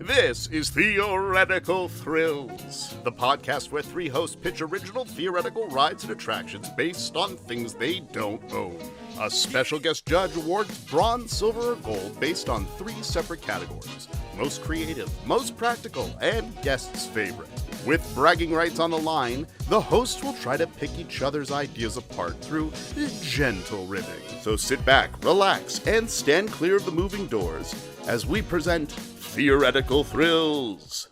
This is Theoretical Thrills, the podcast where three hosts pitch original theoretical rides and attractions based on things they don't own. A special guest judge awards bronze, silver, or gold based on three separate categories: most creative, most practical, and guest's favorite. With bragging rights on the line, the hosts will try to pick each other's ideas apart through gentle ribbing. So sit back, relax, and stand clear of the moving doors as we present Theoretical Thrills.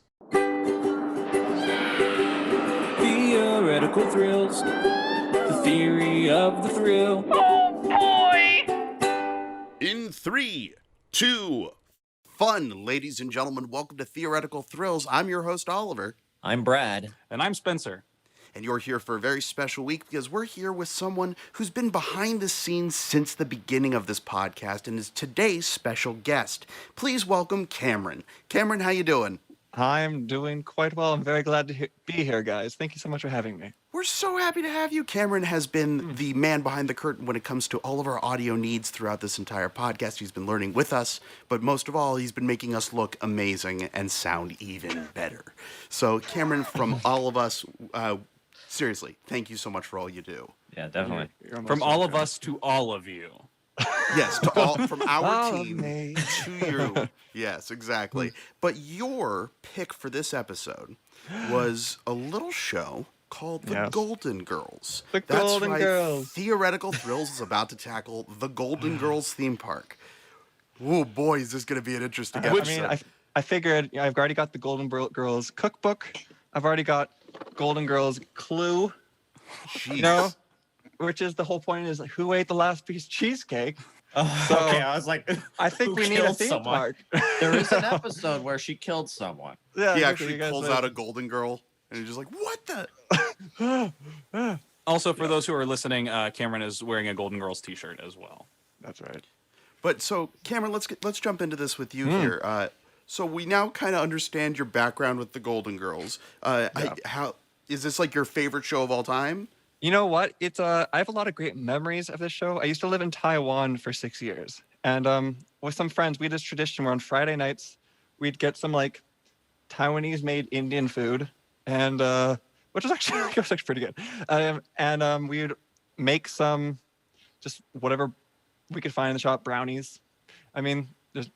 Theoretical Thrills, the theory of the thrill. Oh boy! In 3, 2, fun, ladies and gentlemen, welcome to Theoretical Thrills. I'm your host, Oliver. I'm Brad. And I'm Spencer. And you're here for a very special week because we're here with someone who's been behind the scenes since the beginning of this podcast and is today's special guest. Please welcome Cameron. Cameron, how you doing? I'm doing quite well. I'm very glad to be here, guys. Thank you so much for having me. We're so happy to have you. Cameron has been the man behind the curtain when it comes to all of our audio needs throughout this entire podcast. He's been learning with us, but most of all, he's been making us look amazing and sound even better. So, Cameron, from all of us, seriously, thank you so much for all you do. Yeah, definitely. From all of us to all of you. Yes, to all from our All of team me. to you. Yes, exactly. But your pick for this episode was a little show called The Golden Girls. The That's Golden right. Girls. Theoretical Thrills is about to tackle the Golden Girls theme park. Oh boy, is this going to be an interesting episode. I figured I've already got the Golden Girls cookbook. I've already got Golden Girls Clue. Jeez. You know, which is the whole point is like, who ate the last piece of cheesecake? So Okay, I was like, I think who we need a killed theme someone? park. There is an episode where she killed someone. Yeah, He okay, actually you guys pulls like- out a Golden Girl, and he's just like, what the? Also, for those who are listening, Cameron is wearing a Golden Girls t-shirt as well. That's right. But so, Cameron, let's jump into this with you here. So we now kind of understand your background with the Golden Girls. How is this like your favorite show of all time? You know what? It's I have a lot of great memories of this show. I used to live in Taiwan for 6 years, and with some friends, we had this tradition where on Friday nights we'd get some like Taiwanese-made Indian food, and which was actually pretty good. And we would make some just whatever we could find in the shop, brownies. I mean, just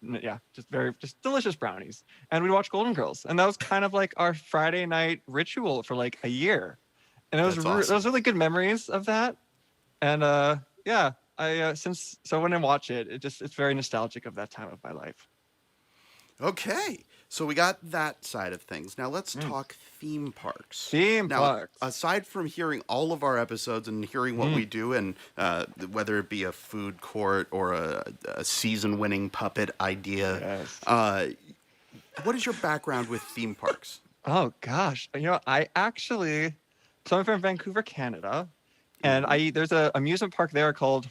delicious brownies, and we'd watch Golden Girls, and that was kind of like our Friday night ritual for like a year. And it was That's awesome. those really good memories of that. And so when I watch it, it's very nostalgic of that time of my life. Okay, so we got that side of things. Now let's talk theme parks. Theme parks. Aside from hearing all of our episodes and hearing what we do, and whether it be a food court or a season-winning puppet idea, Yes. what is your background with theme parks? Oh gosh, so I'm from Vancouver, Canada, and there's an amusement park there called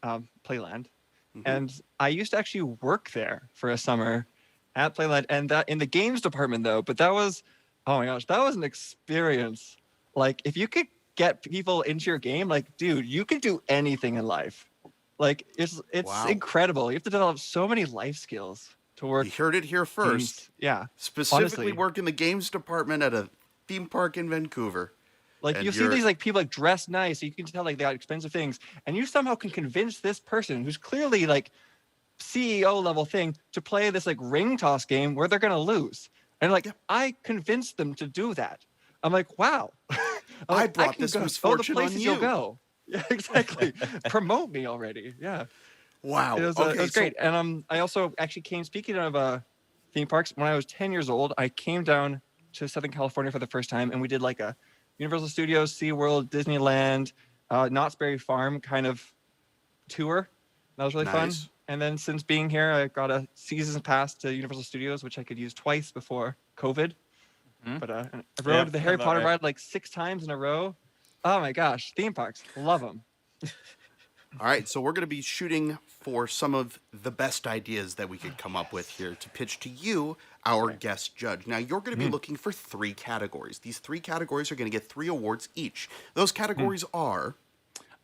Playland, and I used to actually work there for a summer at Playland, and that in the games department though. But that was, oh my gosh, that was an experience. Like if you could get people into your game, like dude, you can do anything in life. Like it's Wow. incredible. You have to develop so many life skills to work. You heard it here first. Games. Yeah, Specifically honestly. work in the games department at a theme park in Vancouver. Like And you see you're- these like people like dressed nice, so you can tell like they got expensive things, and you somehow can convince this person who's clearly like CEO level thing to play this like ring toss game where they're gonna lose. And like I convinced them to do that. I'm like, wow. I brought this misfortune the on places you. You'll go. Yeah, exactly. Promote me already. Yeah. Wow. It was great. And I also actually came, speaking of theme parks, when I was 10 years old, I came down to Southern California for the first time, and we did like a Universal Studios, SeaWorld, Disneyland, Knott's Berry Farm kind of tour. That was really fun. Nice. And then since being here, I got a season pass to Universal Studios, which I could use twice before COVID. But I rode the Harry Potter ride like 6 times in a row. Oh my gosh, theme parks, love them. All right, so we're going to be shooting for some of the best ideas that we could come up with here to pitch to you, our guest judge. Now, you're going to be looking for 3 categories. These 3 categories are going to get 3 awards each. Those categories are...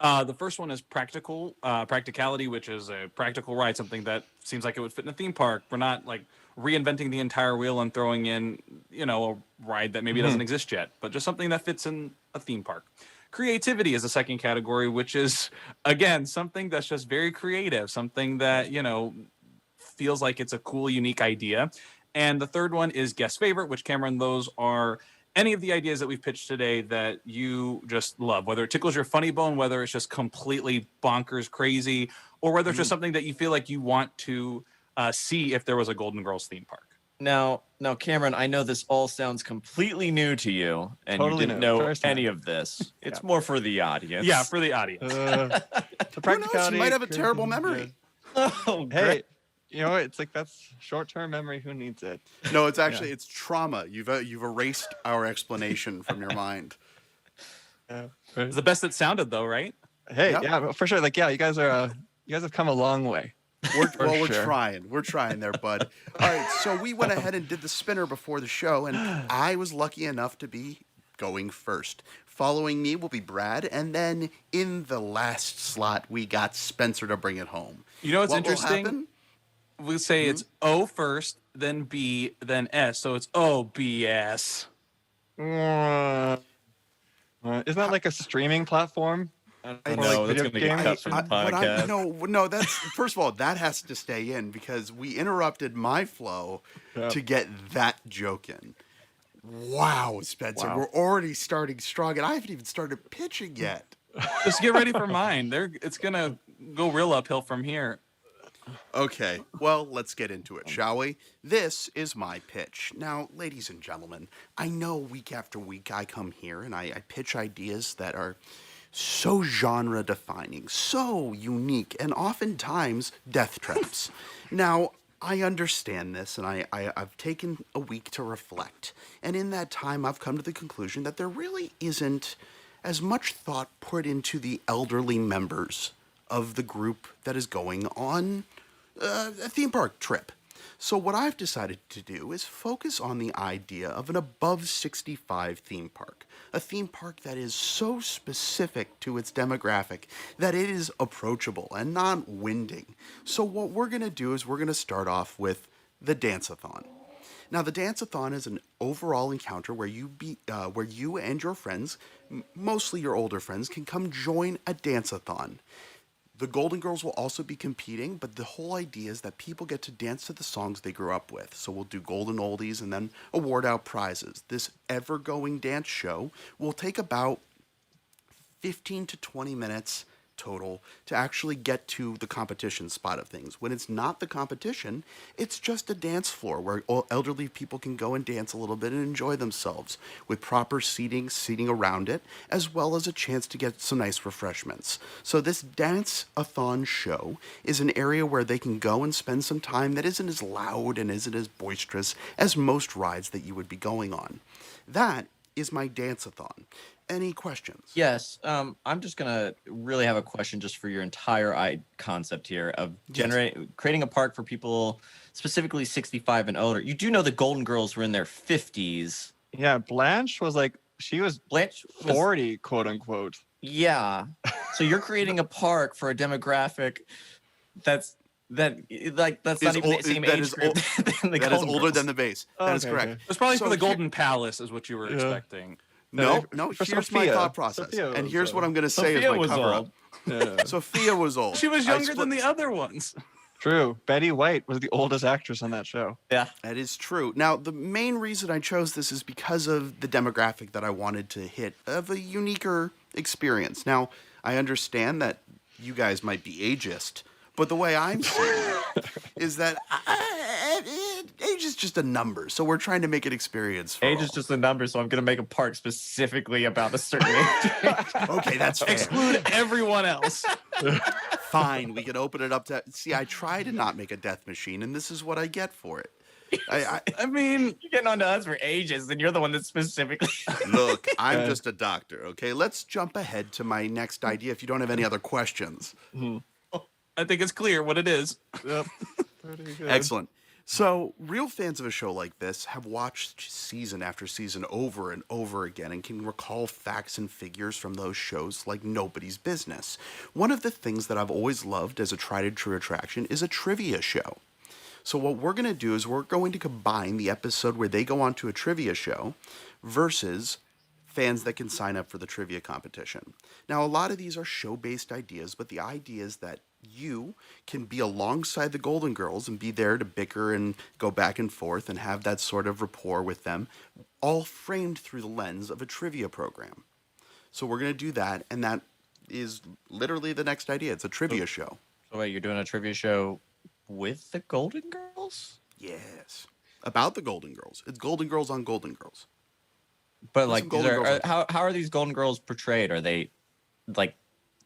The first one is practicality, which is a practical ride, something that seems like it would fit in a theme park. We're not like reinventing the entire wheel and throwing in, a ride that maybe doesn't exist yet, but just something that fits in a theme park. Creativity is the second category, which is, again, something that's just very creative, something that, feels like it's a cool, unique idea. And the third one is guest favorite, which, Cameron, those are any of the ideas that we've pitched today that you just love, whether it tickles your funny bone, whether it's just completely bonkers crazy, or whether it's just something that you feel like you want to see if there was a Golden Girls theme park. Now, Cameron, I know this all sounds completely new to you, and Totally you didn't new. know First time. any of this. It's more for the audience. Yeah, for the audience. The Who knows? practicality. You might have a terrible memory. Oh, Hey, it's like that's short-term memory. Who needs it? No, it's actually it's trauma. You've erased our explanation from your mind. It's the best it sounded, though, right? Hey, Yep. yeah, for sure. Like, yeah, you guys have come a long way. We're sure. trying. We're trying there, bud. All right, so we went ahead and did the spinner before the show, and I was lucky enough to be going first. Following me will be Brad, and then in the last slot, we got Spencer to bring it home. You know what's What will interesting? happen? We say it's O first, then B, then S. So it's OBS. Isn't that like a streaming platform? I I- know that's video going to get game? cut from the But podcast. no, that's first of all, that has to stay in because we interrupted my flow to get that joke in. Wow, Spencer, Wow. we're already starting strong, and I haven't even started pitching yet. Just get ready for mine. It's gonna go real uphill from here. Okay, well, let's get into it, shall we? This is my pitch. Now, ladies and gentlemen, I know week after week I come here and I pitch ideas that are so genre defining, so unique, and oftentimes death traps. Now, I understand this, and I've taken a week to reflect. And in that time, I've come to the conclusion that there really isn't as much thought put into the elderly members of the group that is going on a theme park trip. So what I've decided to do is focus on the idea of an above 65 theme park. A theme park that is so specific to its demographic that it is approachable and not winding. So what we're going to do is we're going to start off with the Dance-a-thon. Now, the Dance-a-thon is an overall encounter where you and your friends, mostly your older friends, can come join a Dance-a-thon. The Golden Girls will also be competing, but the whole idea is that people get to dance to the songs they grew up with. So we'll do golden oldies and then award out prizes. This ever-going dance show will take about 15 to 20 minutes total to actually get to the competition spot of things. When it's not the competition, it's just a dance floor where elderly people can go and dance a little bit and enjoy themselves with proper seating around it, as well as a chance to get some nice refreshments. So this dance-a-thon show is an area where they can go and spend some time that isn't as loud and isn't as boisterous as most rides that you would be going on. That is my dance-a-thon. Any questions? Yes, I'm just gonna really have a question just for your entire concept here of creating a park for people specifically 65 and older. You do know the Golden Girls were in their 50s. Yeah, Blanche was Blanche was, 40, quote unquote. yeah. So you're creating a park for a demographic that's not even the same age group than the That is Golden older Girls. than the base. That is Okay, correct. okay. It's probably So for the here- Golden Palace, is what you were expecting. No, For here's my Sofia. thought process. Sofia And was, here's what I'm going to say Sophia as my was cover old. up. Yeah. Sophia was old. She was I younger split- than the other ones. True. Betty White was the oldest actress on that show. Yeah. That is true. Now, the main reason I chose this is because of the demographic that I wanted to hit of a uniquer experience. Now, I understand that you guys might be ageist, but the way I'm seeing it is that age is just a number. So we're trying to make it experience for Age all. is just a number, so I'm gonna make a park specifically about a certain age. Okay, that's fair. Exclude everyone else. Fine. We can open it up to... See, I try to not make a death machine, and this is what I get for it. I mean, You're getting on to us for ages, and you're the one that specifically. Look, I'm just a doctor, okay? Let's jump ahead to my next idea if you don't have any other questions. I think it's clear what it is. Yep. Pretty good. Excellent. So, real fans of a show like this have watched season after season over and over again and can recall facts and figures from those shows like nobody's business. One of the things that I've always loved as a tried and true attraction is a trivia show. So what we're going to do is we're going to combine the episode where they go on to a trivia show versus fans that can sign up for the trivia competition. Now, a lot of these are show-based ideas, but the idea is that you can be alongside the Golden Girls and be there to bicker and go back and forth and have that sort of rapport with them, all framed through the lens of a trivia program. So we're going to do that, and that is literally the next idea. It's a trivia show. So wait, you're doing a trivia show with the Golden Girls? Yes. About the Golden Girls. It's Golden Girls on Golden Girls. But like, Golden Girls how are these Golden Girls portrayed? Are they like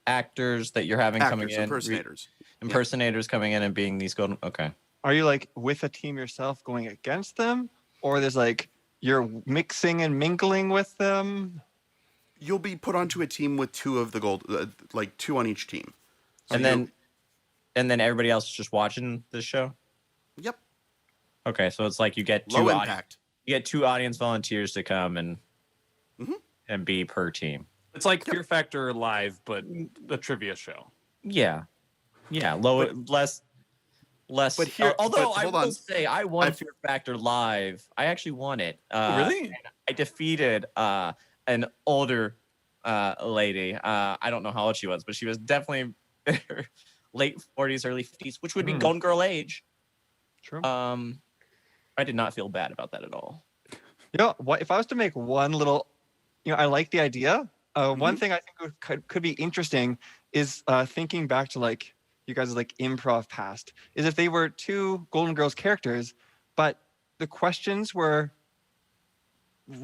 actors that you're having coming in? Impersonators. Impersonators coming in and being these Golden... Okay. Are you like with a team yourself going against them? Or there's like, you're mixing and mingling with them? You'll be put onto a team with two of the like two on each team. So and then everybody else is just watching this show? Yep. Okay, so it's like you get low impact. You get 2 audience volunteers to come and be per team. It's like Fear Factor Live, but the trivia show. Yeah. Less. But here, although but I hold will on. say, I won Fear Factor Live. I actually won it. Really? I defeated an older lady. I don't know how old she was, but she was definitely in her late 40s, early 50s, which would be Golden Girl age. True. I did not feel bad about that at all. You know, what if I was to make one little, I like the idea. One thing I think could be interesting is thinking back to like you guys' like improv past, is if they were 2 Golden Girls characters, but the questions were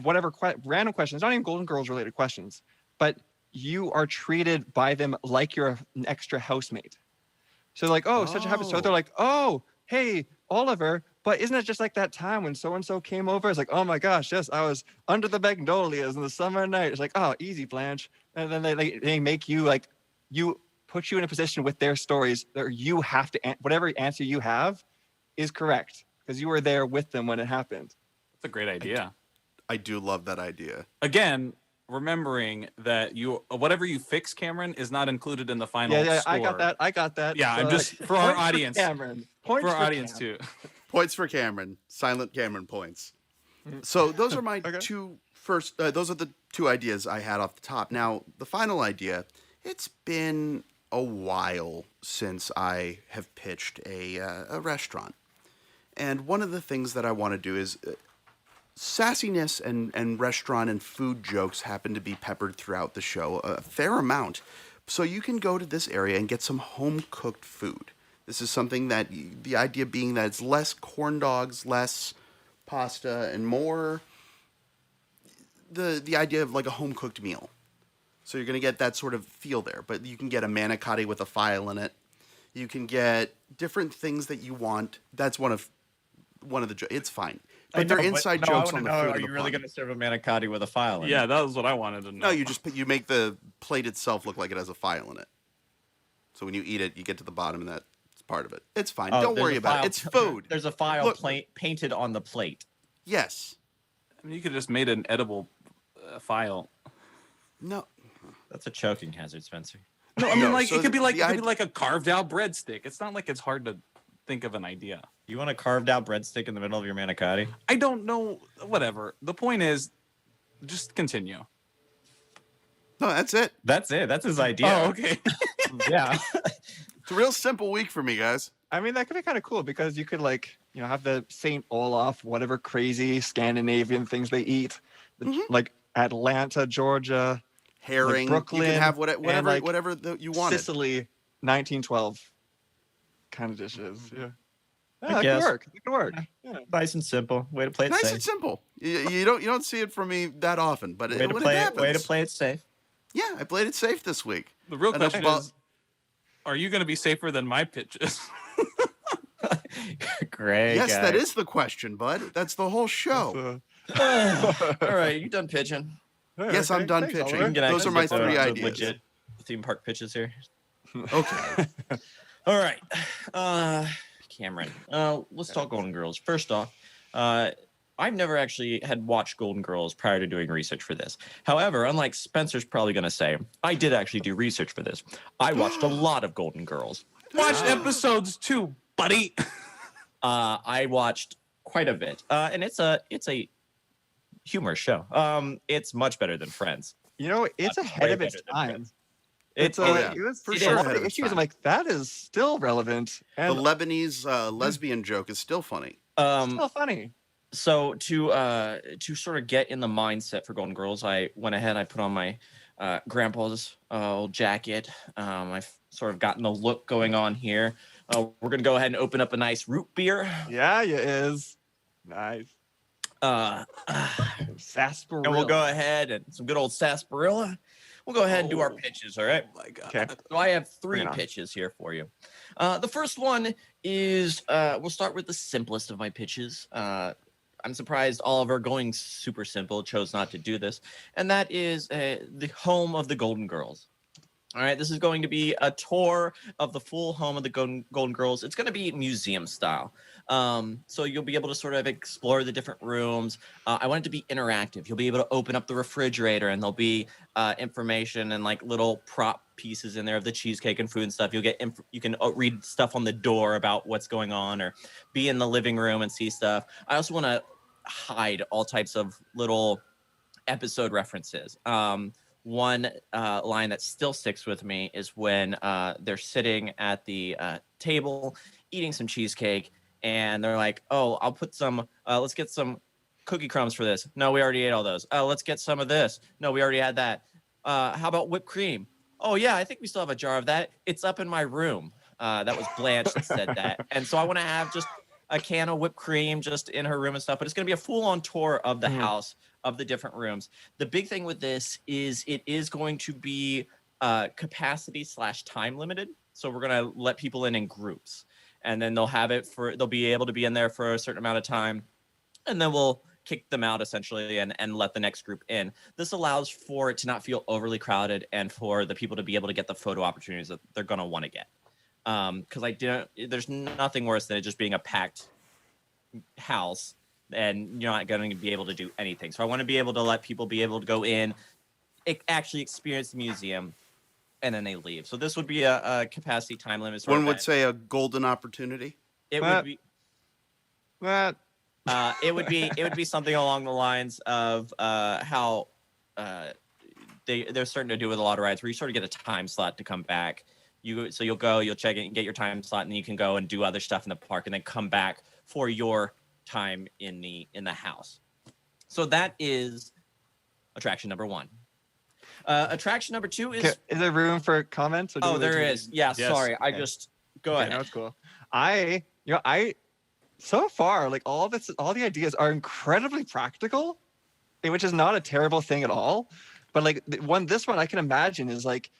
whatever random questions, not even Golden Girls related questions, but you are treated by them like you're an extra housemate. So like, such a happy. So they're like, oh, hey, Oliver, but isn't it just like that time when so-and-so came over? It's like, oh my gosh, yes, I was under the magnolias in the summer night. It's like, oh, easy, Blanche. And then they make you like, put you in a position with their stories that you have to, whatever answer you have is correct because you were there with them when it happened. That's a great idea. I do love that idea. Again, remembering that whatever you fix, Cameron, is not included in the final Yeah, score. I got that. Yeah, I'm just for our audience. Cameron. For our audience too. Points for Cameron. Silent Cameron points. So those are my two first. Those are the 2 ideas I had off the top. Now the final idea. It's been a while since I have pitched a restaurant, and one of the things that I want to do is sassiness and restaurant and food jokes happen to be peppered throughout the show a fair amount. So you can go to this area and get some home-cooked food. This is something that the idea being that it's less corn dogs, less pasta, and more the idea of like a home-cooked meal. So you're going to get that sort of feel there. But you can get a manicotti with a file in it. You can get different things that you want. That's one of the it's fine. But they're inside jokes on the food. Are you really going to serve a manicotti with a file in it? Yeah, that was what I wanted to know. No, you make the plate itself look like it has a file in it. So when you eat it, you get to the bottom and that's part of it. It's fine. Don't worry about it. It's food. There's a file painted on the plate. Yes. I mean, you could have just made an edible file. No. That's a choking hazard, Spencer. No, I mean, so it could be like a carved out breadstick. It's not like it's hard to think of an idea. You want a carved out breadstick in the middle of your manicotti? I don't know. Whatever. The point is, just continue. No, that's it. That's it. That's his idea. Oh, okay. Yeah. It's a real simple week for me, guys. I mean, that could be kind of cool because you could like, have the St. Olaf, whatever crazy Scandinavian things they eat, like Atlanta, Georgia, herring, like Brooklyn, you can have whatever like you wanted. Sicily, 1912 kind of dishes. Yeah. I That guess. could work. It could work. Yeah. Nice and simple. Way to play it Nice safe. and simple. You don't see it from me that often, but Way when to it play happens, it. Way to play it safe. Yeah, I played it safe this week. The real Enough question about- is, are you going to be safer than my pitches? Great. Yes, guy. that is the question, bud. That's the whole show. So, All right, you done pitching? Yes, I'm done thanks, pitching. Oliver. Those are my Get 3 the ideas. Legit theme park pitches here. Okay. All right, Cameron. Let's talk Golden Girls. First off, I've never actually had watched Golden Girls prior to doing research for this. However, unlike Spencer's probably going to say, I did actually do research for this. I watched a lot of Golden Girls. Watch episodes 2, buddy. I watched quite a bit, and it's a humorous show. It's much better than Friends. You know, it's ahead Way of its better than time. Friends. It's Oh, yeah. it was For a sure lot ahead of of its issues. I'm time. like, that is still relevant The and Lebanese lesbian joke is still funny. still funny. So to sort of get in the mindset for Golden Girls, I went ahead. I put on my grandpa's old jacket. I've sort of gotten the look going on here. We're gonna go ahead and open up a nice root beer. Yeah, it is. Nice. Uh, Sarsaparilla. and we'll go ahead and some good old sarsaparilla. We'll go ahead and do our Oh. pitches. All right. Oh my God. Okay. So I have three Bring it on. pitches here for you. The first one is we'll start with the simplest of my pitches. I'm surprised Oliver, going super simple, chose not to do this, and that is the home of the Golden Girls. All right, this is going to be a tour of the full home of the Golden Girls. It's going to be museum style. So you'll be able to sort of explore the different rooms. I want it to be interactive. You'll be able to open up the refrigerator and there'll be information and like little prop pieces in there of the cheesecake and food and stuff. You'll get you can read stuff on the door about what's going on or be in the living room and see stuff. I also want to hide all types of little episode references. One line that still sticks with me is when they're sitting at the table eating some cheesecake and they're like, oh, I'll put some, let's get some cookie crumbs for this. No, we already ate all those. Oh, let's get some of this. No, we already had that. How about whipped cream? Oh, yeah, I think we still have a jar of that. It's up in my room. That was Blanche that said that. And so I want to have just a can of whipped cream just in her room and stuff, but it's going to be a full-on tour of the house, of the different rooms. The big thing with this is it is going to be capacity/time limited. So we're going to let people in groups, and then they'll be able to be in there for a certain amount of time, and then we'll kick them out essentially and let the next group in. This allows for it to not feel overly crowded and for the people to be able to get the photo opportunities that they're going to want to get. Because there's nothing worse than it just being a packed house and you're not going to be able to do anything. So I want to be able to let people be able to go in, actually experience the museum, and then they leave. So this would be a capacity time limit. One would say a golden opportunity. It would be. What? It would be something along the lines of how they're starting to do with a lot of rides where you sort of get a time slot to come back. You'll go, you'll check it and get your time slot, and then you can go and do other stuff in the park, and then come back for your time in the house. So that is attraction number 1. Attraction number 2 is. Is there room for comments? Oh, there is. Yeah, Yes. sorry. I Okay. just go Okay, ahead. that's cool. I so far, like all the ideas are incredibly practical, which is not a terrible thing at all. But like this one I can imagine is like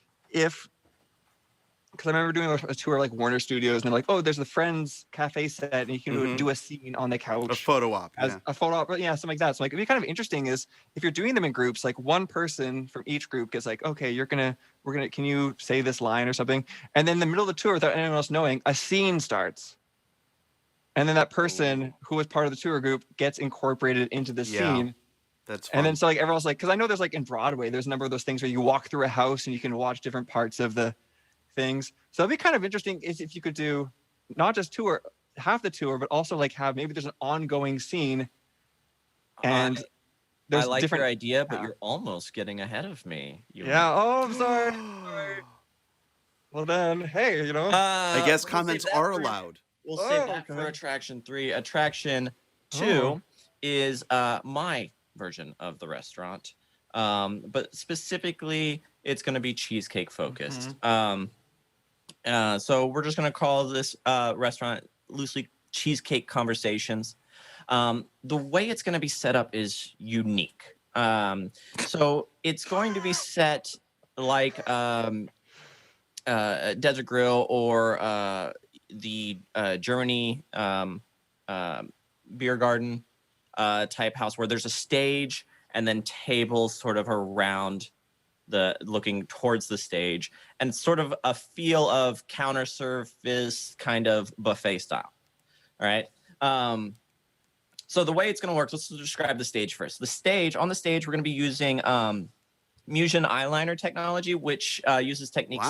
because I remember doing a tour like Warner Studios, and they're like, oh, there's the Friends cafe set, and you can do a scene on the couch. A photo op. As Yeah. a photo op, yeah, something like that. So like, it'd be kind of interesting is if you're doing them in groups, like one person from each group gets like, okay, can you say this line or something? And then in the middle of the tour, without anyone else knowing, a scene starts. And then that person who was part of the tour group gets incorporated into the Yeah. scene. That's fun. And then so like everyone's like, because I know there's like in Broadway, there's a number of those things where you walk through a house and you can watch different parts of the things. So it'd be kind of interesting is if you could do not just half the tour, but also like have maybe there's an ongoing scene. And I there's like different your idea, but you're almost getting ahead of me. Yeah. Oh, I'm sorry. Well then, hey, I guess comments are allowed. We'll save Oh, that for okay. attraction 3. Attraction 2 is my version of the restaurant, but specifically, it's going to be cheesecake focused. So we're just going to call this restaurant loosely Cheesecake Conversations. The way it's going to be set up is unique. So it's going to be set like Desert Grill or the Germany beer garden type house where there's a stage and then tables sort of around looking towards the stage, and sort of a feel of counter service kind of buffet style. All right. So the way it's going to work, let's describe the stage first. On the stage, we're going to be using Musion eyeliner technology, which uses techniques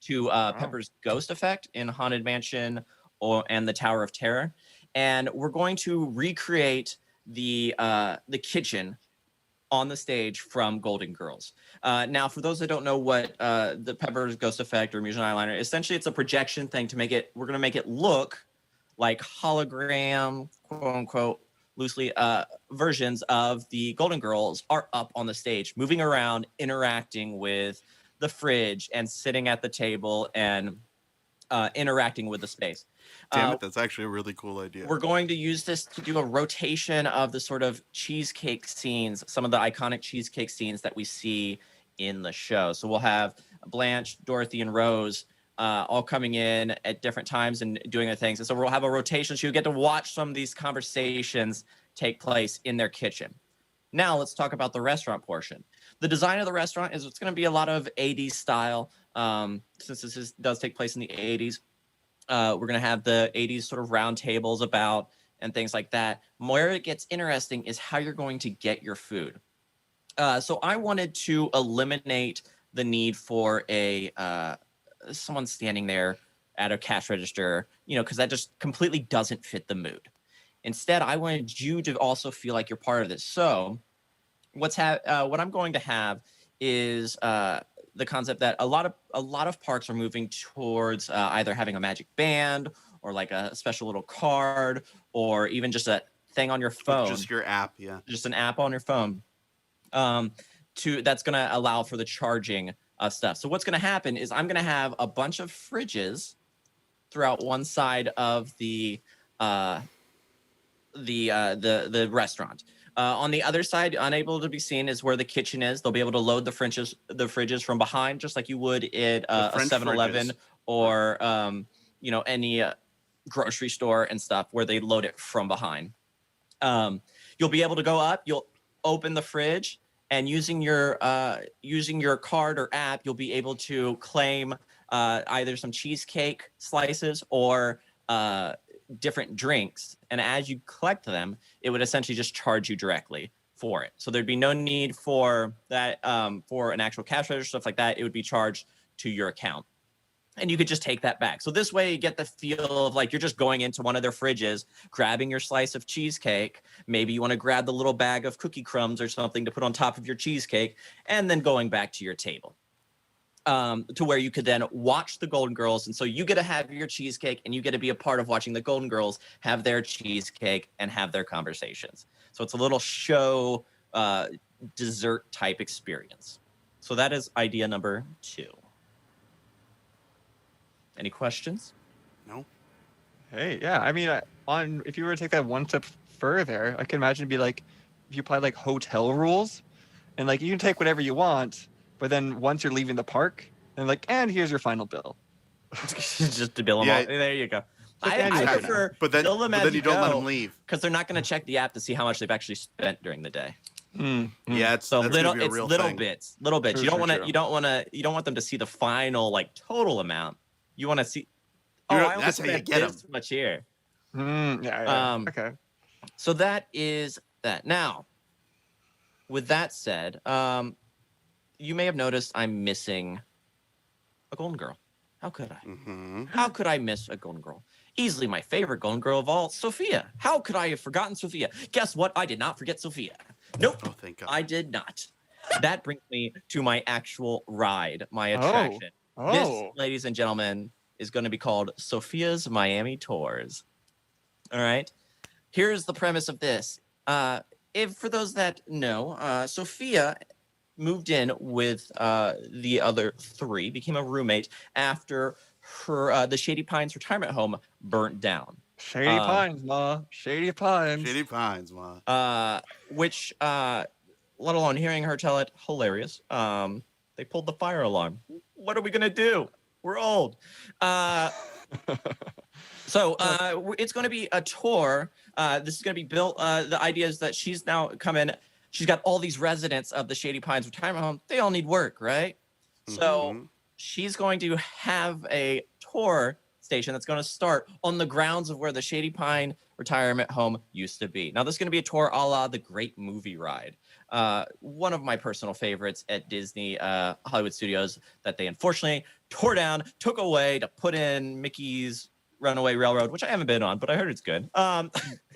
to Pepper's ghost effect in Haunted Mansion and the Tower of Terror. And we're going to recreate the kitchen on the stage from Golden Girls. Now, for those that don't know what the Pepper's Ghost Effect or Musion Eyeliner, essentially it's a projection thing we're going to make it look like hologram, quote unquote, loosely, versions of the Golden Girls are up on the stage, moving around, interacting with the fridge and sitting at the table and interacting with the space. Damn it, that's actually a really cool idea. We're going to use this to do a rotation of the sort of cheesecake scenes, some of the iconic cheesecake scenes that we see in the show. So we'll have Blanche, Dorothy, and Rose all coming in at different times and doing their things. And so we'll have a rotation, so you get to watch some of these conversations take place in their kitchen. Now let's talk about the restaurant portion. The design of the restaurant it's going to be a lot of 80s style. Since this does take place in the 80s, we're going to have the 80s sort of round tables about and things like that. Where it gets interesting is how you're going to get your food. So I wanted to eliminate the need for someone standing there at a cash register, because that just completely doesn't fit the mood. Instead, I wanted you to also feel like you're part of this. So what I'm going to have is the concept that a lot of parks are moving towards either having a magic band or like a special little card or even just a thing on your phone. Just your app, yeah. Just an app on your phone. That's going to allow for the charging of stuff. So what's going to happen is I'm going to have a bunch of fridges throughout one side of the restaurant. On the other side, unable to be seen, is where the kitchen is. They'll be able to load the fridges from behind, just like you would at a 7-Eleven or any grocery store and stuff, where they load it from behind. You'll be able to go up. You'll open the fridge, and using your card or app, you'll be able to claim either some cheesecake slices or different drinks, and as you collect them, it would essentially just charge you directly for it. So there'd be no need for that for an actual cash register, stuff like that. It would be charged to your account, and you could just take that back. So this way you get the feel of like you're just going into one of their fridges, grabbing your slice of cheesecake. Maybe you want to grab the little bag of cookie crumbs or something to put on top of your cheesecake, and then going back to your table. To where you could then watch the Golden Girls. And so you get to have your cheesecake and you get to be a part of watching the Golden Girls have their cheesecake and have their conversations. So it's a little show dessert type experience. So that is idea number 2. Any questions? No. Hey, yeah. I mean, if you were to take that one step further, I can imagine it'd be like if you apply like hotel rules, and like you can take whatever you want, but then once you're leaving the park, and here's your final bill. Just to bill them all. There you go. I prefer bill them as you don't let them leave, because they're not going to check the app to see how much they've actually spent during the day. Yeah, it's little bits. You don't want them to see the final like total amount. You want to see. I only spent this much here. Okay. So that is that. Now, with that said, you may have noticed I'm missing a Golden Girl. How could I? Mm-hmm. How could I miss a Golden Girl? Easily my favorite Golden Girl of all, Sofia. How could I have forgotten Sofia? Guess what? I did not forget Sofia. Nope. Oh, thank God. I did not. That brings me to my actual ride, my attraction. This, ladies and gentlemen, is going to be called Sofia's Miami Tours. All right. Here's the premise of this. If for those that know, Sofia moved in with the other 3, became a roommate after the Shady Pines retirement home burnt down. Shady Pines, Ma. Shady Pines. Shady Pines, Ma. Which, let alone hearing her tell it, hilarious. They pulled the fire alarm. What are we going to do? We're old. So it's going to be a tour. This is going to be built. The idea is that she's now come in. She's got all these residents of the Shady Pines retirement home. They all need work, right? Mm-hmm. So she's going to have a tour station that's going to start on the grounds of where the Shady Pine retirement home used to be. Now, this is going to be a tour a la the Great Movie Ride. One of my personal favorites at Disney Hollywood Studios that they unfortunately tore down, took away to put in Mickey's Runaway Railroad, which I haven't been on, but I heard it's good.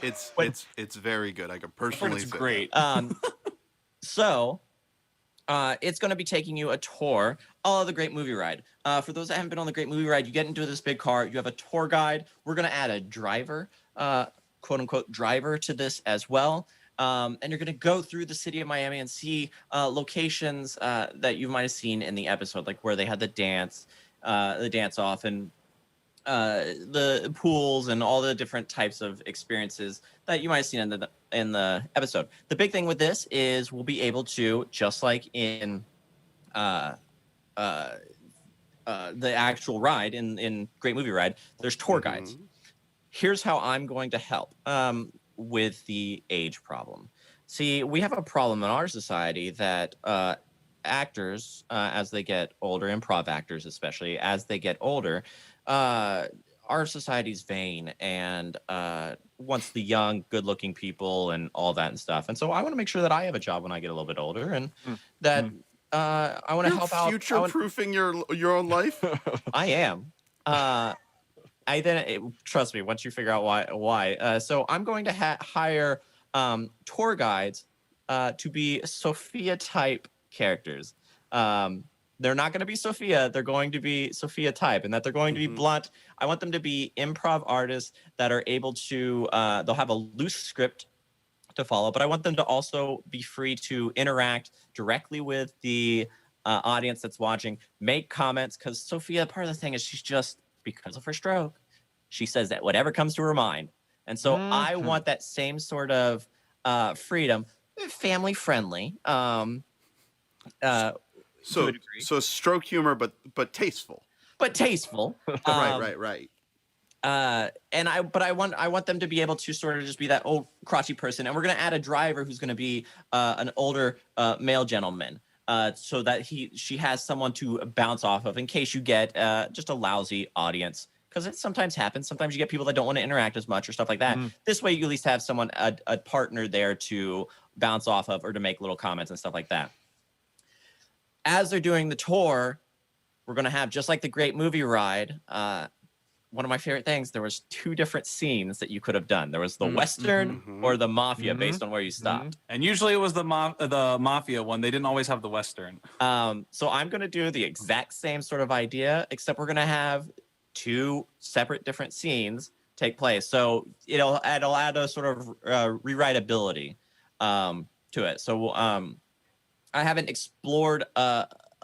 It's very good. I can personally It's say great. So it's going to be taking you a tour of the Great Movie Ride. For those that haven't been on the Great Movie Ride, you get into this big car. You have a tour guide. We're going to add a driver, quote unquote driver, to this as well. And you're going to go through the city of Miami and see locations that you might have seen in the episode, like where they had the dance off, and the pools and all the different types of experiences that you might have seen in the episode. The big thing with this is we'll be able to, just like in the actual ride in Great Movie Ride, there's tour guides. Here's how I'm going to help with the age problem. See, we have a problem in our society that actors, as they get older, improv actors especially, as they get older, our society's vain and wants the young, good-looking people and all that and stuff. And so I want to make sure that I have a job when I get a little bit older, and that I want to help out. Future-proofing your own life. I am. Trust me. Once you figure out why. So I'm going to hire tour guides to be Sofia type characters. They're not going to be Sofia. They're going to be Sofia type, and that they're going to be blunt. I want them to be improv artists that are able to, they'll have a loose script to follow, but I want them to also be free to interact directly with the audience that's watching, make comments, because Sofia, part of the thing is she's just, because of her stroke, she says that whatever comes to her mind. And so I want that same sort of freedom, family friendly. So stroke humor, but tasteful. But tasteful. Right. And I want them to be able to sort of just be that old crotchety person, and we're gonna add a driver who's gonna be an older male gentleman, so that she has someone to bounce off of in case you get just a lousy audience, because it sometimes happens. Sometimes you get people that don't want to interact as much or stuff like that. This way, you at least have someone, a partner there to bounce off of or to make little comments and stuff like that. As they're doing the tour, we're going to have, just like the Great Movie Ride, one of my favorite things, there was 2 different scenes that you could have done. There was the Western or the Mafia, based on where you stopped. And usually it was the Mafia one. They didn't always have the Western. So I'm going to do the exact same sort of idea, except we're going to have 2 separate different scenes take place. So it'll add a sort of rewritability to it. So I haven't explored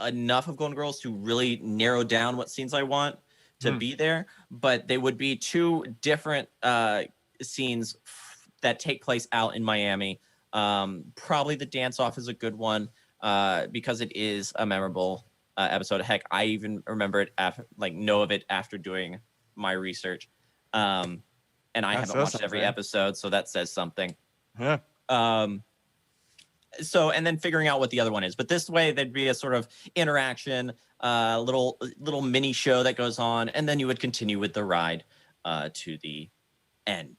enough of Golden Girls to really narrow down what scenes I want to be there, but they would be 2 different scenes that take place out in Miami. Probably the dance-off is a good one because it is a memorable episode. Heck, I even remember it know of it after doing my research. And I haven't watched every episode, so that says something. Yeah. So, and then figuring out what the other one is. But this way, there'd be a sort of interaction, little mini show that goes on, and then you would continue with the ride to the end.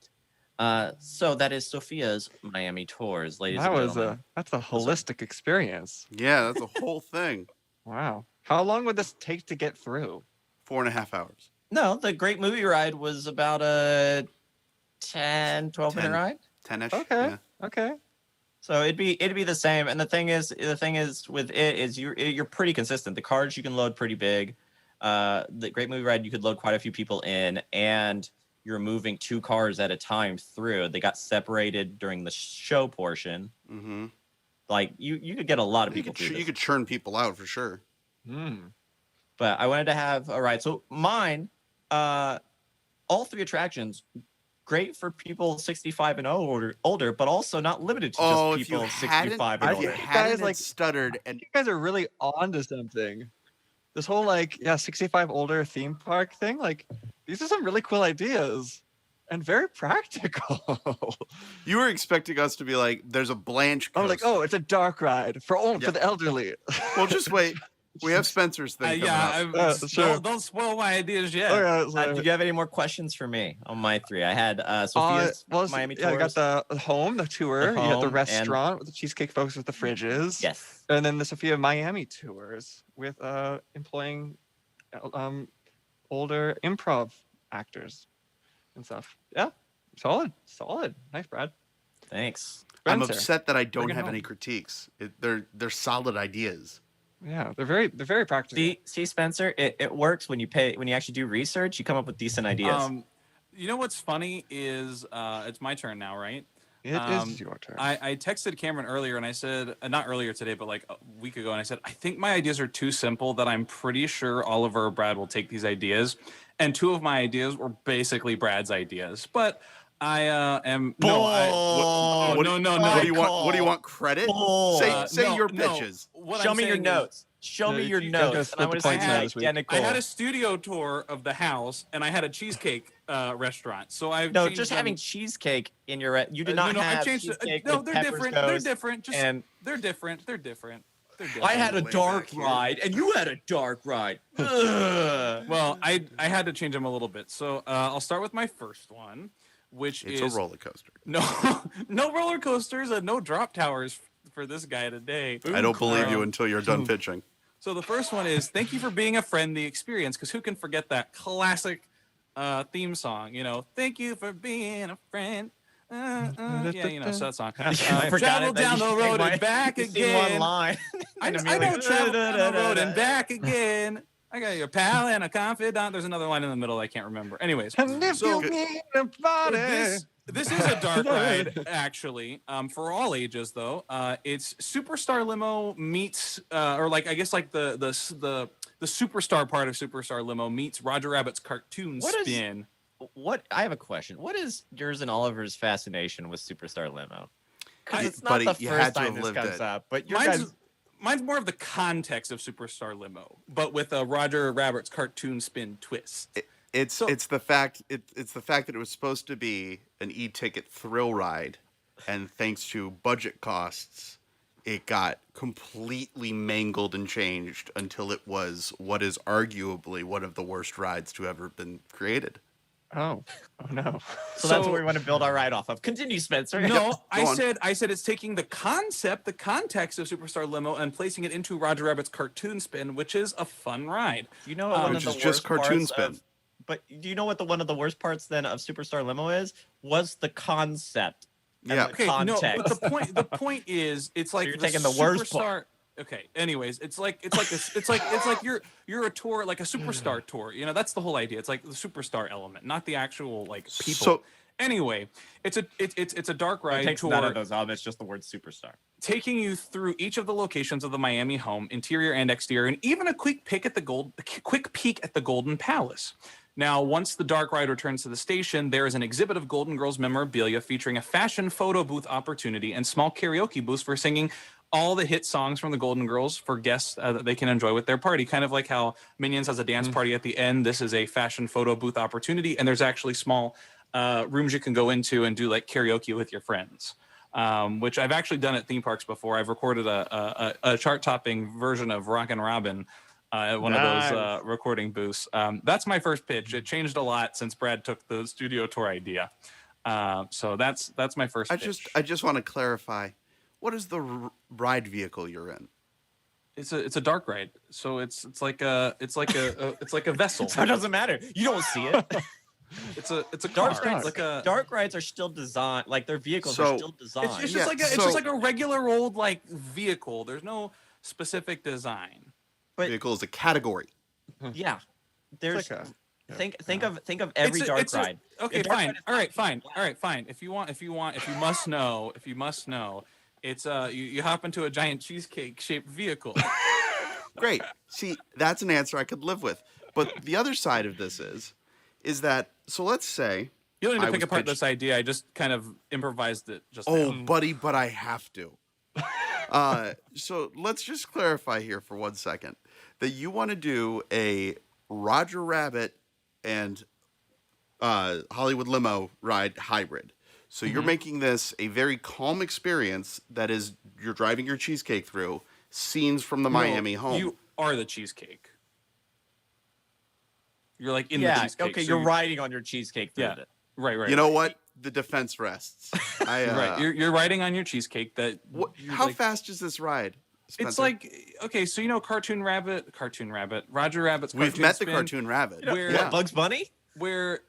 So that is Sofia's Miami Tours, ladies and gentlemen. That's a holistic experience. Yeah, that's a whole thing. Wow. How long would this take to get through? 4.5 hours. No, the Great Movie Ride was about a 12 minute ride. 10-ish. Okay. Yeah. Okay. So it'd be the same. And the thing is with it is you're pretty consistent. The cars you can load pretty big. The Great Movie Ride, you could load quite a few people in, and you're moving 2 cars at a time through. They got separated during the show portion. Mm-hmm. Like you could get a lot of people through this. You could churn people out for sure. But I wanted to have a ride. So mine, all 3 attractions, great for people 65 and older, but also not limited to just people 65 and older. If you hadn't stuttered, and you guys are really on to something. This whole 65 older theme park thing, these are some really cool ideas and very practical. You were expecting us to be like, there's a Blanche coaster. I'm like, oh, it's a dark ride for the elderly. Well, just wait. We have Spencer's thing coming up. Don't spoil my ideas yet. Do you have any more questions for me on my 3? I had Sofia's Miami Tours. I got the home, the tour. You got the restaurant with the cheesecake folks with the fridges. Yes. And then the Sofia Miami tours with employing older improv actors. and stuff. Yeah, solid. Nice, Brad. Thanks. I'm Spencer, upset that I don't bring it have home. any critiques. They're solid ideas. Yeah, they're very practical. See, Spencer, it works when you actually do research. You come up with decent ideas. You know what's funny is it's my turn now, right? It is your turn. I texted Cameron earlier and I said, not earlier today, but like a week ago, and I said, I think my ideas are too simple that I'm pretty sure Oliver or Brad will take these ideas. And 2 of my ideas were basically Brad's ideas. But I am no. What do you want? What do you want? Credit? Say no, your no. pitches. What Show I'm me your saying is- notes. Show me your you gotta notes. split And I the want to points see now this week. identical. I had a studio tour of the house, and I had a cheesecake restaurant. So I No, just having cheesecake in your. You did not have I changed cheesecake no, with they're Pepper's different. Toast They're different. Just and they're different. They're different. They're different. I had a Way dark back here. ride, and you had a dark ride. Ugh. Well, I had to change them a little bit. So I'll start with my first one, which It's is a roller coaster. no roller coasters and no drop towers for this guy today. I don't believe you until you're done pitching. So the first one is thank you for being a friend, the experience, because who can forget that classic theme song? You know, thank you for being a friend. Yeah, you know, so that song. I forgot Travel it, but down you the sing road one- and back you sing again. one line. I And know immediately- travel down the road and back again. I got your pal and a confidant. There's another line in the middle I can't remember. Anyways, And if so you need a body, this is a dark ride, actually. For all ages, though. It's Superstar Limo meets, or like I guess like the superstar part of Superstar Limo meets Roger Rabbit's cartoon What is- spin. What? I have a question. What is yours and Oliver's fascination with Superstar Limo? Because I- it's not buddy, the you first had to time have this lived comes it. up. But your Mine's, guys, mine's more of the context of Superstar Limo, but with a Roger Rabbit's cartoon spin twist. It's So- the fact that it was supposed to be an e-ticket thrill ride, and thanks to budget costs, it got completely mangled and changed until it was what is arguably one of the worst rides to ever been created. oh no. so that's so- what we want to build our ride off of. Continue, Spencer. No, I on. said it's taking the concept, the context of Superstar Limo, and placing it into Roger Rabbit's cartoon spin, which is a fun ride. You know what one Which of the is just worst cartoon parts spin. of- But do you know what one of the worst parts then of Superstar Limo is? Was the concept. and Yeah. the Okay, no, context. but the point is, it's like you're the taking the worst Superstar- part. Okay. Anyways, it's like you're a tour, like a superstar tour. You know, that's the whole idea. It's like the superstar element, not the actual like people. So- anyway, it's a dark It ride takes tour none of those out. It's just the word superstar. taking you through each of the locations of the Miami home, interior and exterior, and even a quick peek at the Golden Palace. Now, once the dark ride returns to the station, there is an exhibit of Golden Girls memorabilia featuring a fashion photo booth opportunity and small karaoke booths for singing all the hit songs from the Golden Girls for guests that they can enjoy with their party. Kind of like how Minions has a dance party at the end. This is a fashion photo booth opportunity, and there's actually small rooms you can go into and do like karaoke with your friends. Which I've actually done at theme parks before. I've recorded a chart-topping version of Rockin' Robin at one of those recording booths. That's my first pitch. It changed a lot since Brad took the studio tour idea. So that's my first pitch. I just want to clarify, what is the ride vehicle you're in? It's a dark ride, so it's like a vessel. So it doesn't matter. You don't see it. It's a Dark car. rides, It's like a dark rides are still designed. Like their vehicles So- are still designed. it's Yeah, just so- like a regular old like vehicle. There's no specific design. But- Vehicle is a category. yeah. There's like a- think of every dark ride. Okay, A dark fine. ride is All right, not fine. black. All right, fine. If you must know, it's you hop into a giant cheesecake shaped vehicle. Great. See, that's an answer I could live with. But the other side of this is that, so let's say, You don't need I to pick was apart pitched- this idea. I just kind of improvised it just oh, now. buddy, but I have to. So let's just clarify here for 1 second that you want to do a Roger Rabbit and Hollywood Limo ride hybrid. So you're making this a very calm experience that is, you're driving your cheesecake through scenes from the Miami home. You are the cheesecake. You're like in the Yeah. cheesecake. Okay, so you're you- riding on your cheesecake through Yeah. it. Right. You know what? The defense rests. Right. You're riding on your cheesecake that. you're How like- fast is this ride? It's Spencer? like, okay, so you know Cartoon Rabbit, Roger Rabbit's We've Cartoon met the Spin, Cartoon Rabbit. Where- What, Bugs Bunny? where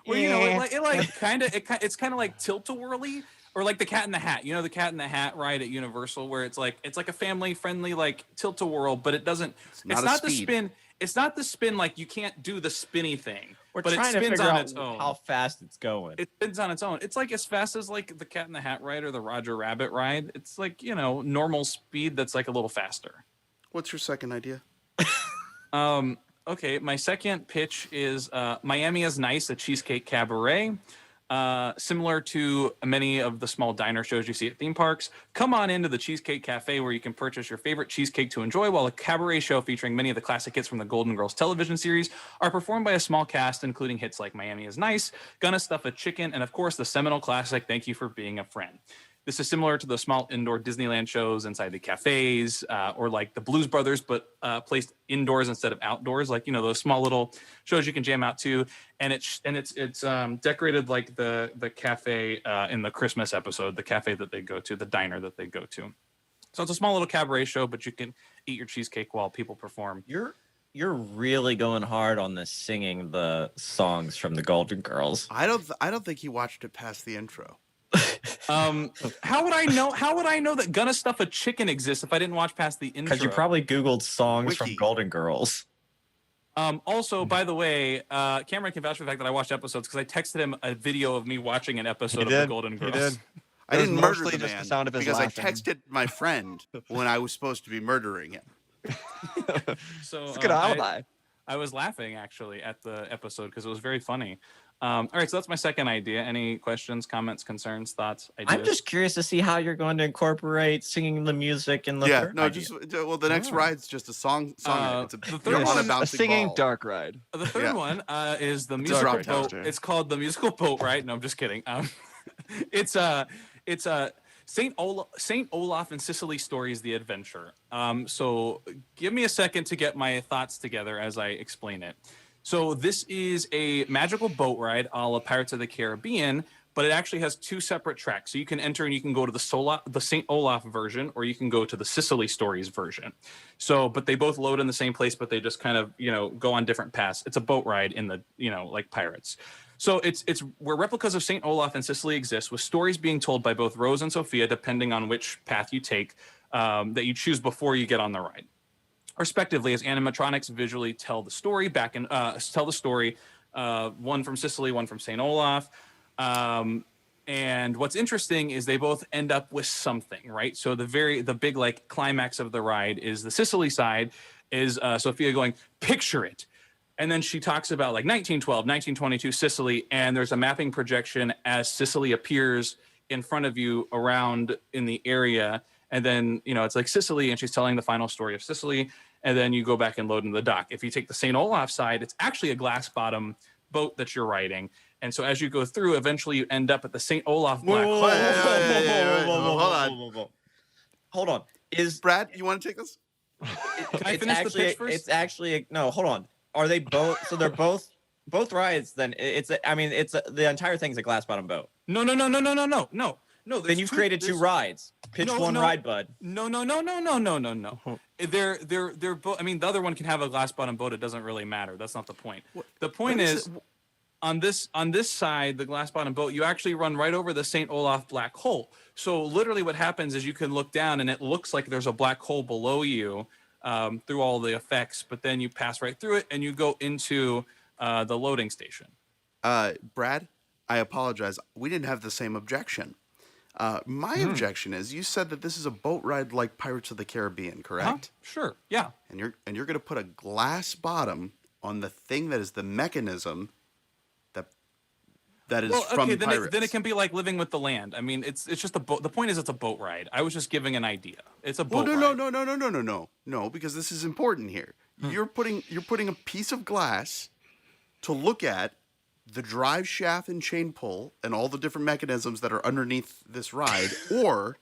Where it's kind of like tilt-a-whirly, or like the Cat in the Hat. You know, the Cat in the Hat ride at Universal, where it's like a family-friendly like tilt-a-whirl, but it doesn't. It's not the spin. It's not the spin, like you can't do the spinny thing. We're but trying it to spins figure on out its own. how fast it's going. It spins on its own. It's like as fast as like the Cat in the Hat ride or the Roger Rabbit ride. It's like, you know, normal speed that's like a little faster. What's your second idea? Okay, my second pitch is Miami is Nice, a cheesecake cabaret. Similar to many of the small diner shows you see at theme parks, come on into the Cheesecake Cafe where you can purchase your favorite cheesecake to enjoy, while a cabaret show featuring many of the classic hits from the Golden Girls television series are performed by a small cast, including hits like Miami is Nice, Gonna Stuff a Chicken, and of course the seminal classic Thank You for Being a Friend. This is similar to the small indoor Disneyland shows inside the cafes, or like the Blues Brothers, but placed indoors instead of outdoors, like, you know, those small little shows you can jam out to. And it's decorated like the cafe in the Christmas episode, the cafe that they go to, the diner that they go to. So it's a small little cabaret show, but you can eat your cheesecake while people perform. You're really going hard on the singing the songs from the Golden Girls. I don't think he watched it past the intro. How would I know that Gonna Stuff a Chicken exists if I didn't watch past the intro? Because you probably Googled songs from Golden Girls. Also, by the way, Cameron can vouch for the fact that I watched episodes because I texted him a video of me watching an episode of the Golden Girls. He did. I didn't murder the just man the sound of his because laughing. I texted my friend when I was supposed to be murdering him. So It's a good alibi. I was laughing actually at the episode because it was very funny. All right, so that's my second idea. Any questions, comments, concerns, thoughts, ideas? I'm just curious to see how you're going to incorporate singing the music in the third idea. The next ride's just a song. It's the third you're on a one, bouncing singing ball. dark ride. The third one is the Dark musical boat. toaster. It's called the musical boat ride. No, I'm just kidding. It's Saint Olaf and Sicily Stories: The Adventure. So give me a second to get my thoughts together as I explain it. So this is a magical boat ride a la Pirates of the Caribbean, but it actually has two separate tracks. So you can enter and you can go to the St. Olaf version, or you can go to the Sicily Stories version. So, but they both load in the same place, but they just kind of, you know, go on different paths. It's a boat ride in the, you know, like Pirates. So it's where replicas of St. Olaf and Sicily exist, with stories being told by both Rose and Sofia, depending on which path you take, that you choose before you get on the ride, respectively, as animatronics visually tell the story one from Sicily, one from St. Olaf. And what's interesting is they both end up with something, right? So the big like climax of the ride is the Sicily side is Sofia going, picture it. And then she talks about like 1912, 1922 Sicily, and there's a mapping projection as Sicily appears in front of you around in the area. And then, you know, it's like Sicily, and she's telling the final story of Sicily. And then you go back and load into the dock. If you take the St. Olaf side, it's actually a glass bottom boat that you're riding. And so as you go through, eventually you end up at the St. Olaf Black Hole. Hold on. Is Brad, you want to take this? Can I finish the pitch first? It's actually no. Hold on. Are they both? So they're both rides. Then the entire thing's a glass bottom boat. No. Then you've created two rides. Pitch one ride, bud. No. They're both. I mean, the other one can have a glass bottom boat. It doesn't really matter. That's not the point. The point is, on this side, the glass bottom boat, you actually run right over the St. Olaf black hole. So literally, what happens is you can look down, and it looks like there's a black hole below you through all the effects. But then you pass right through it, and you go into the loading station. Brad, I apologize. We didn't have the same objection. My objection is you said that this is a boat ride like Pirates of the Caribbean, correct? Sure. Yeah. And you're going to put a glass bottom on the thing that is the mechanism that is from Pirates. Then it can be like living with the land. I mean, it's just a boat. The point is, it's a boat ride. I was just giving an idea. It's a boat ride. No, because this is important here. You're putting a piece of glass to look at the drive shaft and chain pull and all the different mechanisms that are underneath this ride, or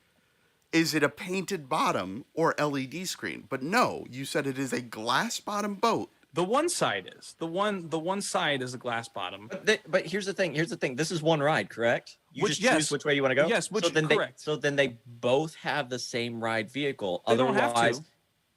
is it a painted bottom or LED screen? But no, you said it is a glass bottom boat. The one side is the one side is a glass bottom. But here's the thing. This is one ride, correct? You just choose which way you want to go. Yes, correct. So then they both have the same ride vehicle. They don't have to.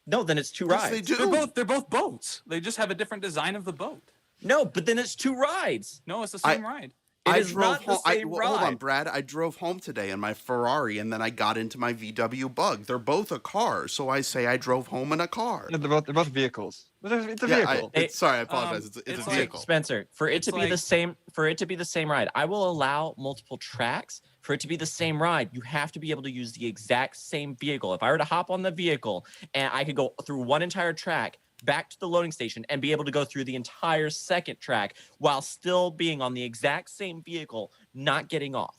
No, then it's two Yes, rides. they do. They're both boats. They just have a different design of the boat. No, but then it's 2 rides. No, it's the same ride. It is not the same ride. Hold on, Brad. I drove home today in my Ferrari, and then I got into my VW Bug. They're both a car, so I say I drove home in a car. No, they're both vehicles. It's a vehicle. Sorry, I apologize. It's a like, vehicle. Spencer, for it to be the same ride, I will allow multiple tracks. For it to be the same ride, you have to be able to use the exact same vehicle. If I were to hop on the vehicle and I could go through one entire track back to the loading station and be able to go through the entire second track while still being on the exact same vehicle, not getting off.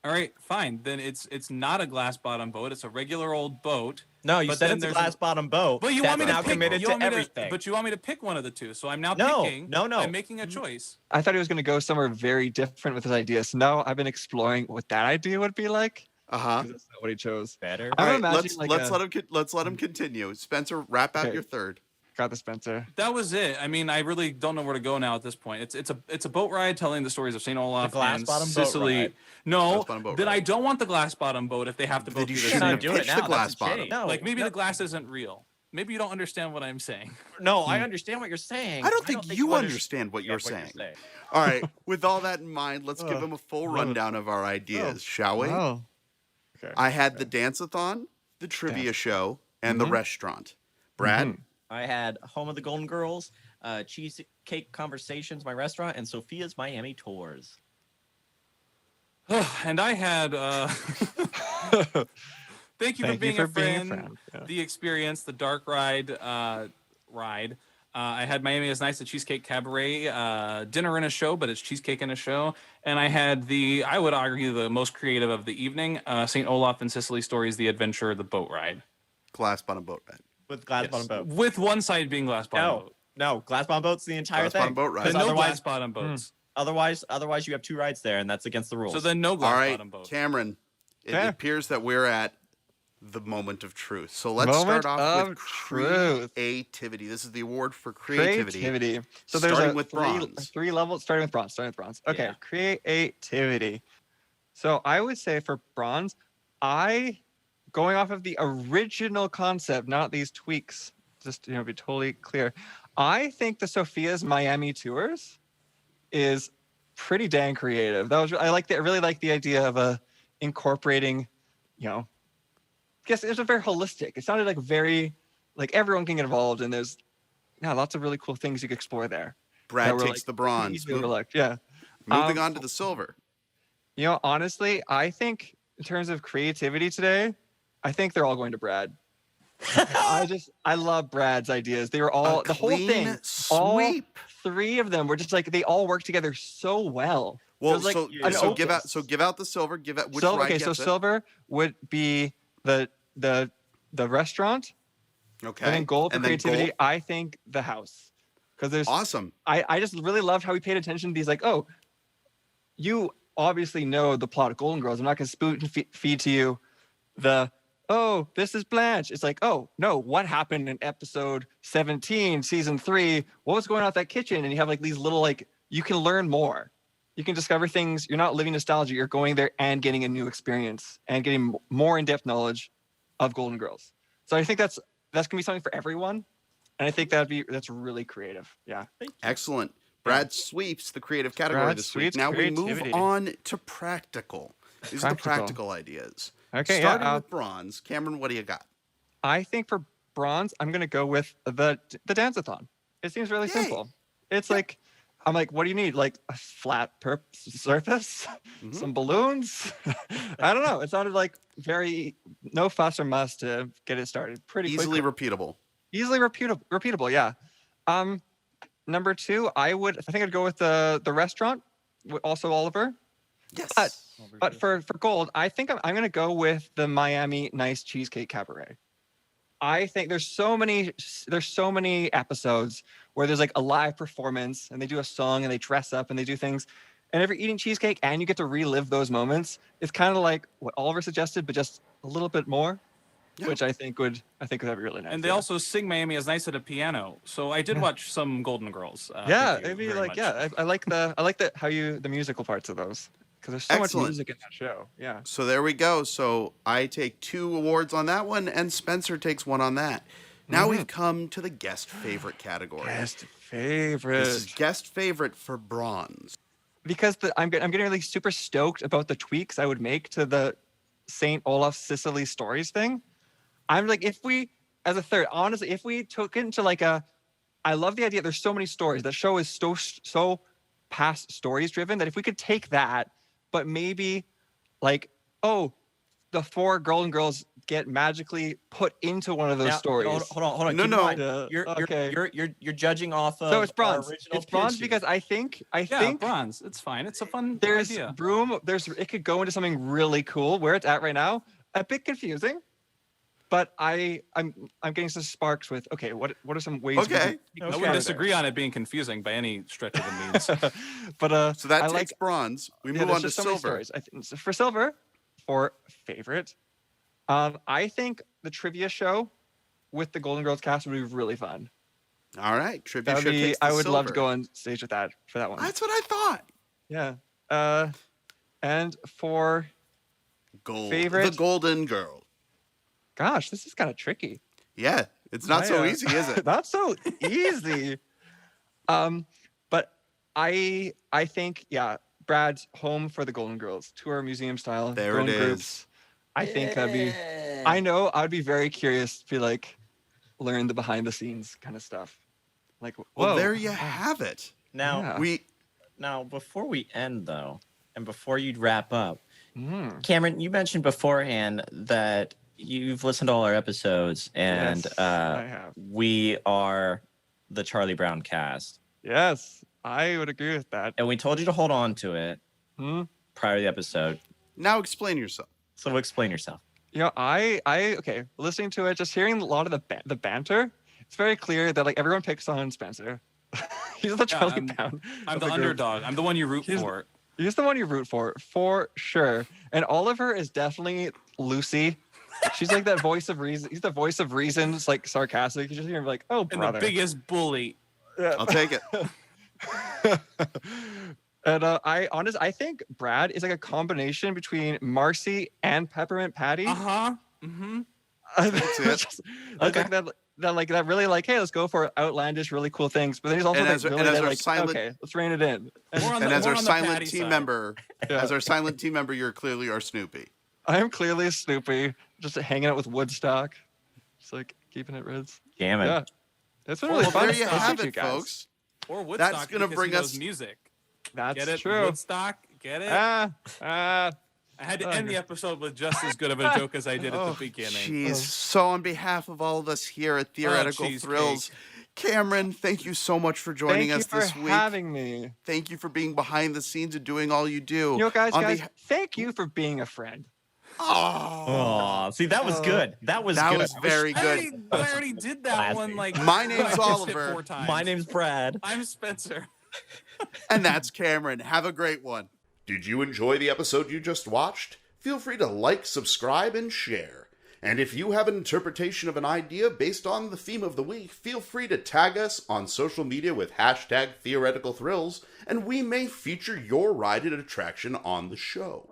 All right, fine. Then it's not a glass bottom boat. It's a regular old boat. No, you But said then it's a there's glass bottom boat. But you that's want me to now pick, committed you to want me everything. but you want me to pick one of the two. So I'm now No, picking. no. I'm making a choice. I thought he was going to go somewhere very different with his idea. So now I've been exploring what that idea would be like. Uh-huh. That's not what he chose. Better. I'm All right, imagining let's let him continue. Spencer, wrap out Okay. your third. Got the Spencer. That was it. I mean, I really don't know where to go now at this point. It's a boat ride telling the stories of St. Olaf The glass and bottom boat Sicily. ride. No, Glass bottom boat then ride. I don't want the glass bottom boat if they have to go Then through you the shouldn't same. have do it pitched now. the That's glass a bottom. change. No, like maybe the glass isn't real. Maybe you don't understand what I'm saying. No, I understand what you're saying. I don't think you understand what you're saying. All right, with all that in mind, let's give him a full rundown of our ideas, shall we? Oh. Okay. I had the dance-a-thon, the trivia show, and the restaurant. Brad? I had Home of the Golden Girls, Cheesecake Conversations, my restaurant, and Sofia's Miami Tours. And I had thank you for being a friend. Yeah. The experience, the dark ride I had Miami is Nice, the Cheesecake Cabaret, dinner and a show, but it's cheesecake and a show. And I had I would argue, the most creative of the evening, St. Olaf and Sicily Stories, the adventure, the boat ride. Glass bottom boat ride. With glass bottom boat. With one side being glass bottom boat. No, glass bottom boat's the entire Glass thing. bottom boat ride. Then Because no glass otherwise, bottom boats. otherwise you have 2 rides there, and that's against the rules. So then no All glass right, bottom boat. Cameron, it Okay. appears that we're at the moment of truth. So let's Moment start off of with truth. creativity. This is the award for creativity. So there's Starting a with three, bronze. 3 levels. Starting with bronze. Okay, Yeah. creativity. So I would say for bronze, going off of the original concept, not these tweaks, just be totally clear. I think the Sofia's Miami Tours is pretty dang creative. I really like the idea of incorporating, guess it was very holistic. It sounded very everyone can get involved, and there's lots of really cool things you could explore there. Brad that were, takes the bronze. easily overlooked. Yeah. Moving on to the silver. Honestly, I think in terms of creativity today, I think they're all going to Brad. I love Brad's ideas. They were all the whole clean thing. All sweep. 3 of them were just they all work together so well. It Well, was like so an give out opus. the silver. Give out which Silver, ride okay, so gets it. silver would be the restaurant. Okay. And then gold for And then creativity, gold. I think the house. Because there's Awesome. I just really loved how he paid attention to these you obviously know the plot of Golden Girls. I'm not going to spoon feed to you this is Blanche. It's oh, no, what happened in episode 17, season 3? What was going on at that kitchen? And you have these little, you can learn more. You can discover things. You're not living nostalgia. You're going there and getting a new experience and getting more in-depth knowledge of Golden Girls. So I think that's going to be something for everyone. And I think that's really creative. Yeah. Excellent. Brad sweeps the creative category Brad this week. sweeps Now we move creativity. on to practical. These are the Practical. practical ideas. Okay, Starting yeah. with bronze. Cameron, what do you got? I think for bronze, I'm going to go with the dance-a-thon. It seems really Yay. simple. It's I'm what do you need? A flat surface? Some balloons? I don't know. It sounded very no fuss or muss to get it started. Pretty Easily quickly. repeatable. Easily repeatable, yeah. Number 2, I think I'd go with the restaurant, also Oliver. Yes. But for gold, I think I'm going to go with the Miami Nice Cheesecake Cabaret. I think there's so many episodes where there's a live performance and they do a song and they dress up and they do things. And if you're eating cheesecake and you get to relive those moments, it's kind of like what Oliver suggested, but just a little bit more, which I think would be really nice. And they also sing Miami is Nice at a piano. So I did watch some Golden Girls. yeah, thank you maybe very much. I like the musical parts of those because there's so Excellent. much music in that show. Yeah. So there we go. So I take 2 awards on that one, and Spencer takes 1 on that. Now we've come to the guest favorite category. Best favorite. This is guest favorite for bronze. Because I'm getting really super stoked about the tweaks I would make to the St. Olaf Sicily stories thing. I'm like, if we, as a third, honestly, if we took it into like I love the idea. There's so many stories. That show is so past stories driven that if we could take that, but maybe like, oh, the 4 Golden Girls get magically put into one of those stories. Hold on. No, Keep no. in mind, you're judging off of So it's bronze. our original It's bronze pitch because here. I think bronze. It's fine. It's a fun there's idea. room. It could go into something really cool. Where it's at right now, a bit confusing, but I'm getting some sparks with. Okay, what are some ways? Okay. I would disagree on it being confusing by any stretch of the means. But So that I takes like bronze. We yeah, move there's on to just so many silver. stories. I think for silver, for favorite, I think the trivia show with the Golden Girls cast would be really fun. All right, trivia That show would be. takes the I would love to silver. go on stage with that for that one. That's what I thought. Yeah. And for Gold. Favorite? The Golden Girl. gosh, this is kind of tricky. Yeah, it's not so easy, is it? Not so easy. But I think Brad's home for the Golden Girls, tour museum style. There going it groups. is. I think that'd be. I know I'd be very curious to be like learn the behind the scenes kind of stuff. Like, Well, whoa. there you have it. Now, Yeah. before we end though, and before you wrap up, Mm. Cameron, you mentioned beforehand that you've listened to all our episodes, and Yes, I have. we are the Charlie Brown cast, Yes, I would agree with that. and we told you to hold on to it Hmm? prior to the episode. Now explain yourself. So explain yourself. You know, okay, listening to it, just hearing a lot of the banter, it's very clear that like everyone picks on Spencer. He's the Charlie Brown. I'm of the group. underdog. I'm the one you root He's- for. He's the one you root for sure. And Oliver is definitely Lucy. She's like that voice of reason. He's the voice of reason. It's like sarcastic. You just hear him like, oh, And brother. the biggest bully. I'll take it. And I think Brad is like a combination between Marcy and Peppermint Patty. Uh-huh. Mm-hmm. That's it. Okay. Like that really like, hey, let's go for outlandish, really cool things. But then he's also And like, as our- really and as that, our like, silent- okay, let's rein it in. More on And the, as more our on the silent Patty team side. member, Yeah. as our silent team member, you're clearly our Snoopy. I am clearly Snoopy, just hanging out with Woodstock, just like keeping it Riz. Damn it. Yeah, it's been really Well, fun. there you to have meet it, guys. folks. Or Woodstock. That's gonna because bring he knows us- music. That's Get it? true. Woodstock. Get it? Ah. I had to end the episode with just as good of a joke as I did at the beginning. Jeez. So on behalf of all of us here at Theoretical cheesecake. Thrills, Cameron, thank you so much for joining Thank us you this for week. having me. Thank you for being behind the scenes and doing all you do. You know, guys, On thank you for being a friend. Oh, see, that was good. That was That good. was very good. I already did that Classy. one. Like My name's I missed it Oliver. 4 times. My name's Brad. I'm Spencer. And that's Cameron. Have a great one. Did you enjoy the episode you just watched? Feel free to like, subscribe, and share. And if you have an interpretation of an idea based on the theme of the week, feel free to tag us on social media with hashtag Theoretical Thrills, and we may feature your ride and attraction on the show.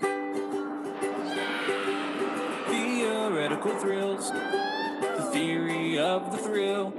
Theoretical thrills. The theory of the thrill.